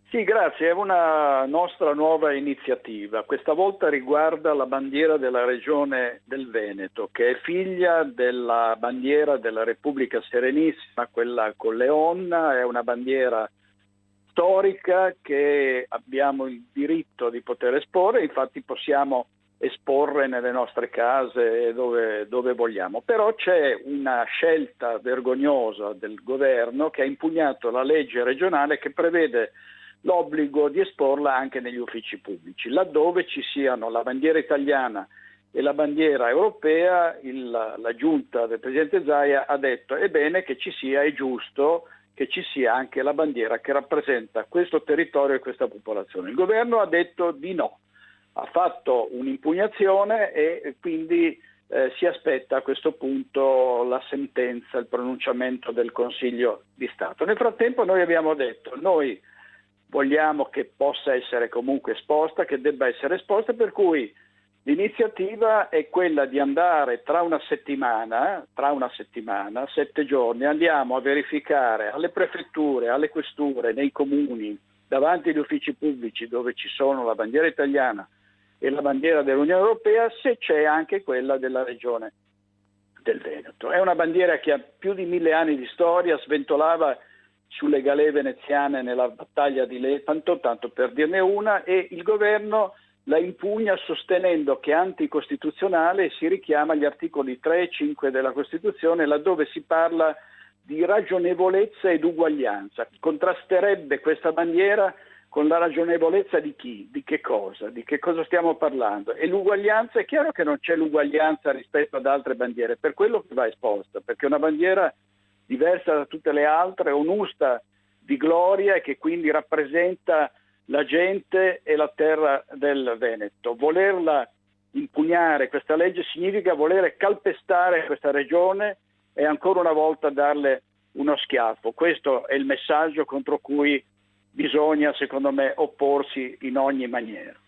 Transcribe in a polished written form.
Sì, grazie, è una nostra nuova iniziativa. Questa volta riguarda la bandiera della Regione del Veneto, che è figlia della bandiera della Repubblica Serenissima, quella con Leonna. È una bandiera storica che abbiamo il diritto di poter esporre, infatti possiamo esporre nelle nostre case dove vogliamo. Però c'è una scelta vergognosa del governo che ha impugnato la legge regionale che prevede l'obbligo di esporla anche negli uffici pubblici. Laddove ci siano la bandiera italiana e la bandiera europea, la giunta del Presidente Zaia ha detto è bene che ci sia, è giusto che ci sia anche la bandiera che rappresenta questo territorio e questa popolazione. Il governo ha detto di no, ha fatto un'impugnazione e quindi si aspetta a questo punto la sentenza, il pronunciamento del Consiglio di Stato. Nel frattempo noi abbiamo detto, noi vogliamo che possa essere comunque esposta, che debba essere esposta, per cui l'iniziativa è quella di andare tra una settimana, 7 giorni, andiamo a verificare alle prefetture, alle questure, nei comuni, davanti agli uffici pubblici dove ci sono la bandiera italiana e la bandiera dell'Unione Europea, se c'è anche quella della Regione del Veneto. È una bandiera che ha più di 1000 anni di storia, sventolava sulle galee veneziane nella battaglia di Lepanto, tanto per dirne una, e il governo la impugna sostenendo che è anticostituzionale e si richiama agli articoli 3 e 5 della Costituzione, laddove si parla di ragionevolezza ed uguaglianza. Contrasterebbe questa bandiera con la ragionevolezza di chi? Di che cosa? Di che cosa stiamo parlando? E l'uguaglianza, è chiaro che non c'è l'uguaglianza rispetto ad altre bandiere, per quello che va esposta, perché è una bandiera diversa da tutte le altre, un'usta di gloria e che quindi rappresenta la gente e la terra del Veneto. Volerla impugnare questa legge significa volere calpestare questa regione e ancora una volta darle uno schiaffo. Questo è il messaggio contro cui bisogna, secondo me, opporsi in ogni maniera.